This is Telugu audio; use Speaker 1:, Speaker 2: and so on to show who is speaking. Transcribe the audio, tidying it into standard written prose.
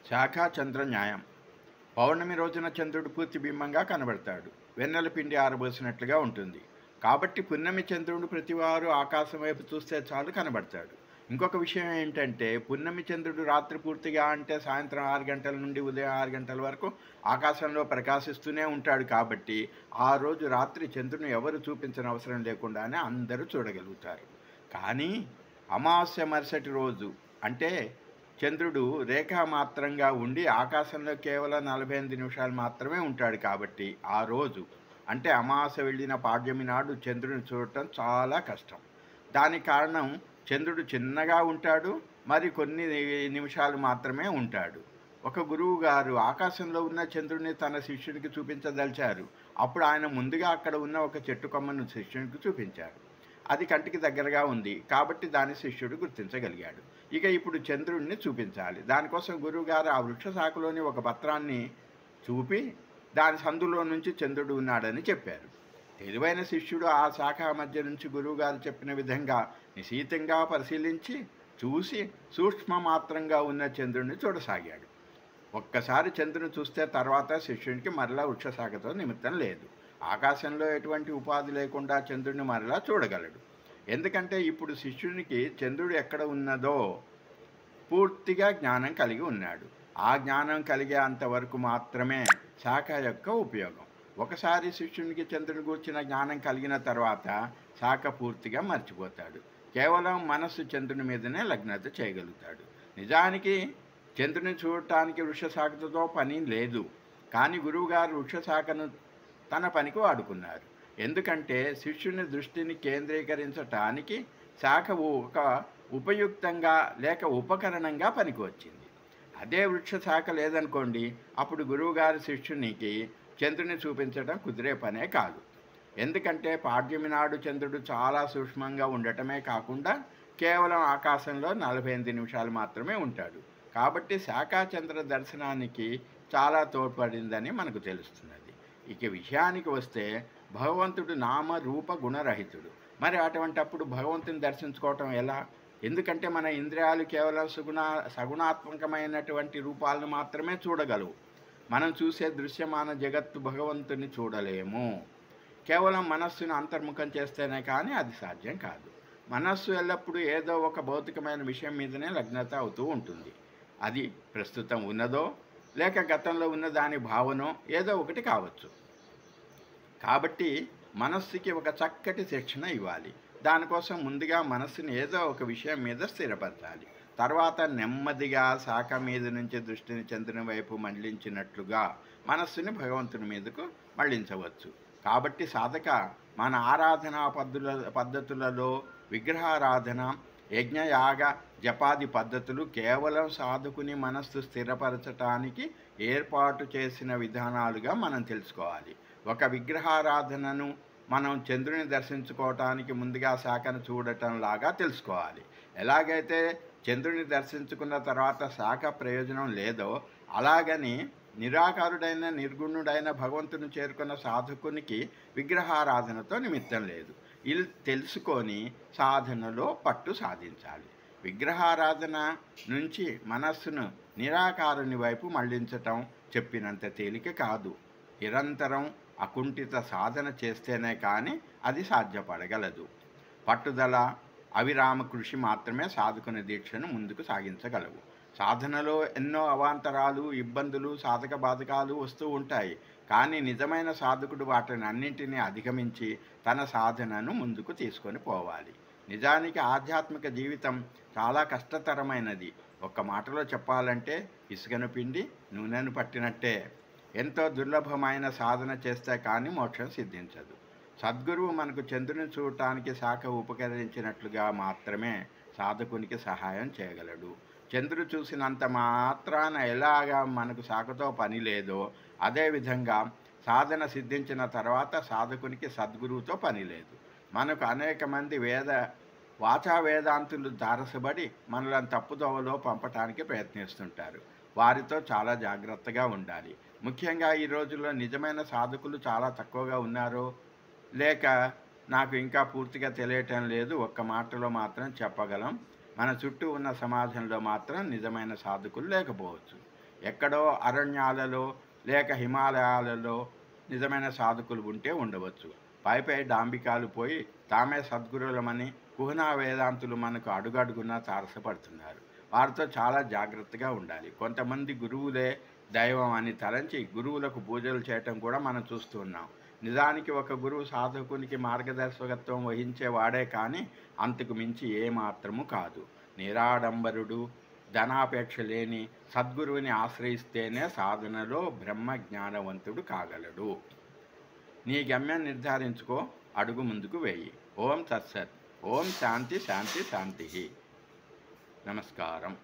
Speaker 1: శాఖా చంద్ర న్యాయం. పౌర్ణమి రోజున చంద్రుడు పూర్తి బింబంగా కనబడతాడు. వెన్నెల పిండి ఆరబోసినట్లుగా ఉంటుంది. కాబట్టి పున్నమి చంద్రుడు ప్రతివారు ఆకాశం వైపు చూస్తే చాలు కనబడతాడు. ఇంకొక విషయం ఏంటంటే పున్నమి చంద్రుడు రాత్రి పూర్తిగా అంటే సాయంత్రం 6 గంటల నుండి ఉదయం 6 గంటల వరకు ఆకాశంలో ప్రకాశిస్తూనే ఉంటాడు. కాబట్టి ఆ రోజు రాత్రి చంద్రుని ఎవరు చూపించని అవసరం లేకుండానే అందరూ చూడగలుగుతారు. కానీ అమావాస్య మరుసటి రోజు అంటే చంద్రుడు రేఖామాత్రంగా ఉండి ఆకాశంలో కేవలం 48 నిమిషాలు మాత్రమే ఉంటాడు. కాబట్టి ఆ రోజు అంటే అమావాస్య వెళ్ళిన పాడ్యమి నాడు చంద్రుని చూడటం చాలా కష్టం. దానికి కారణం చంద్రుడు చిన్నగా ఉంటాడు, మరి కొన్ని నిమిషాలు మాత్రమే ఉంటాడు. ఒక గురువు గారు ఆకాశంలో ఉన్న చంద్రుడిని తన శిష్యునికి చూపించదలిచారు. అప్పుడు ఆయన ముందుగా అక్కడ ఉన్న ఒక చెట్టు కొమ్మను శిష్యునికి చూపించారు. అది కంటికి దగ్గరగా ఉంది కాబట్టి దాని శిష్యుడు గుర్తించగలిగాడు. ఇక ఇప్పుడు చంద్రుడిని చూపించాలి. దానికోసం గురువుగారు ఆ వృక్ష శాఖలోని ఒక పత్రాన్ని చూపి దాని సందులో నుంచి చంద్రుడు ఉన్నాడని చెప్పారు. తెలివైన శిష్యుడు ఆ శాఖ మధ్య నుంచి గురువుగారు చెప్పిన విధంగా నిశితంగా పరిశీలించి చూసి సూక్ష్మ మాత్రంగా ఉన్న చంద్రుడిని చూడసాగాడు. ఒక్కసారి చంద్రుని చూస్తే తర్వాత శిష్యునికి మరలా వృక్షశాఖతో నిమిత్తం లేదు. ఆకాశంలో ఎటువంటి ఉపాధి లేకుండా చంద్రుడిని మరలా చూడగలడు. ఎందుకంటే ఇప్పుడు శిష్యునికి చంద్రుడు ఎక్కడ ఉన్నదో పూర్తిగా జ్ఞానం కలిగి ఉన్నాడు. ఆ జ్ఞానం కలిగే అంతవరకు మాత్రమే శాఖ యొక్క ఉపయోగం. ఒకసారి శిష్యునికి చంద్రుని గూర్చిన జ్ఞానం కలిగిన తర్వాత శాఖ పూర్తిగా మర్చిపోతాడు. కేవలం మనస్సు చంద్రుని మీదనే లగ్నత చేయగలుగుతాడు. నిజానికి చంద్రుని చూడటానికి వృక్షశాఖతో పని లేదు. కానీ గురువుగారు వృక్షశాఖను తన పనికి వాడుకున్నారు. ఎందుకంటే శిష్యుని దృష్టిని కేంద్రీకరించటానికి శాఖ ఒక ఉపయుక్తంగా లేక ఉపకరణంగా పనికి వచ్చింది. అదే వృక్ష శాఖ లేదనుకోండి, అప్పుడు గురువుగారి శిష్యునికి చంద్రుని చూపించడం కుదిరే పనే కాదు. ఎందుకంటే పాడ్యమి నాడు చంద్రుడు చాలా సూక్ష్మంగా ఉండటమే కాకుండా కేవలం ఆకాశంలో 48 నిమిషాలు మాత్రమే ఉంటాడు. కాబట్టి శాఖాచంద్ర దర్శనానికి చాలా తోడ్పడిందని మనకు తెలుస్తున్నది. ఇక విషయానికి వస్తే భగవంతుడు నామ రూప గుణరహితుడు. మరి అటువంటప్పుడు భగవంతుని దర్శించుకోవటం ఎలా? ఎందుకంటే మన ఇంద్రియాలు కేవలం సగుణాత్మకమైనటువంటి రూపాలను మాత్రమే చూడగలవు. మనం చూసే దృశ్యమాన జగత్తు భగవంతుని చూడలేము. కేవలం మనస్సును అంతర్ముఖం చేస్తేనే కానీ అది సాధ్యం కాదు. మనస్సు ఎల్లప్పుడూ ఏదో ఒక భౌతికమైన విషయం మీదనే లగ్నత అవుతూ ఉంటుంది. అది ప్రస్తుతం ఉన్నదో లేక గతంలో ఉన్న దాని భావనో ఏదో ఒకటి కావచ్చు. కాబట్టి మనస్సుకి ఒక చక్కటి శిక్షణ ఇవ్వాలి. దానికోసం ముందుగా మనస్సుని ఏదో ఒక విషయం మీద స్థిరపరచాలి. తర్వాత నెమ్మదిగా శాఖ మీద నుంచి దృష్టిని చంద్రుని వైపు మళ్లించినట్లుగా మనస్సుని భగవంతుని మీదకు మళ్లించవచ్చు. కాబట్టి సాధక మన ఆరాధనా పద్ధతులలో విగ్రహారాధన, యజ్ఞయాగ జపాది పద్ధతులు కేవలం సాధకుని మనస్సు స్థిరపరచటానికి ఏర్పాటు చేసిన విధానాలుగా మనం తెలుసుకోవాలి. ఒక విగ్రహారాధనను మనం చంద్రుని దర్శించుకోవటానికి ముందుగా శాఖను చూడటం లాగా తెలుసుకోవాలి. ఎలాగైతే చంద్రుని దర్శించుకున్న తర్వాత శాఖ ప్రయోజనం లేదో అలాగని నిరాకారుడైన నిర్గుణుడైన భగవంతుని చేరుకున్న సాధకునికి విగ్రహారాధనతో నిమిత్తం లేదు. ఇది తెలుసుకొని సాధనలో పట్టు సాధించాలి. విగ్రహారాధన నుంచి మనస్సును నిరాకారుని వైపు మళ్లించటం చెప్పినంత తేలిక కాదు. నిరంతరం అకుంఠిత సాధన చేస్తేనే కానీ అది సాధ్యపడగలదు. పట్టుదల, అవిరామ కృషి మాత్రమే సాధకుని దీక్షను ముందుకు సాగించగలవు. సాధనలో ఎన్నో అవాంతరాలు, ఇబ్బందులు, సాధక బాధకాలు వస్తూ ఉంటాయి. కానీ నిజమైన సాధకుడు వాటిని అన్నింటినీ అధిగమించి తన సాధనను ముందుకు తీసుకొని పోవాలి. నిజానికి ఆధ్యాత్మిక జీవితం చాలా కష్టతరమైనది. ఒక్క మాటలో చెప్పాలంటే ఇసుకను పిండి నూనెను పట్టినట్టే. ఎంతో దుర్లభమైన సాధన చేస్తే కానీ మోక్షం సిద్ధించదు. సద్గురువు మనకు చంద్రుని చూడటానికి శాఖ ఉపకరించినట్లుగా మాత్రమే సాధకునికి సహాయం చేయగలడు. చంద్రుడు చూసినంత మాత్రాన ఎలాగా మనకు శాఖతో పని లేదో అదేవిధంగా సాధన సిద్ధించిన తర్వాత సాధకునికి సద్గురువుతో పని లేదు. మనకు అనేక మంది వాచా వేదాంతులు దారసబడి మనలను తప్పుదోవలో పంపటానికి ప్రయత్నిస్తుంటారు. వారితో చాలా జాగ్రత్తగా ఉండాలి. ముఖ్యంగా ఈ రోజుల్లో నిజమైన సాధకులు చాలా తక్కువగా ఉన్నారో లేక నాకు ఇంకా పూర్తిగా తెలియటం లేదు. ఒక్క మాటలో మాత్రం చెప్పగలం, మన చుట్టూ ఉన్న సమాజంలో మాత్రం నిజమైన సాధకులు లేకపోవచ్చు. ఎక్కడో అరణ్యాలలో లేక హిమాలయాలలో నిజమైన సాధకులు ఉంటే ఉండవచ్చు. పైపై డాంబికాలు పోయి తామే సద్గురువులమని కుహనా వేదాంతులు మనకు అడుగడుగునా తారసపడుతున్నారు. వారితో చాలా జాగ్రత్తగా ఉండాలి. కొంతమంది గురువులే దైవం అని తలంచి గురువులకు పూజలు చేయటం కూడా మనం చూస్తూ ఉన్నాం. నిజానికి ఒక గురువు సాధకునికి మార్గదర్శకత్వం వహించేవాడే కానీ అంతకు మించి ఏమాత్రము కాదు. నిరాడంబరుడు, ధనాపేక్ష లేని సద్గురువుని ఆశ్రయిస్తేనే సాధనలో బ్రహ్మ జ్ఞానవంతుడు కాగలడు. నీ గమ్యం నిర్ధారించుకో, అడుగు ముందుకు వేయి. ఓం తత్సత్. ఓం శాంతి శాంతి శాంతి. నమస్కారం.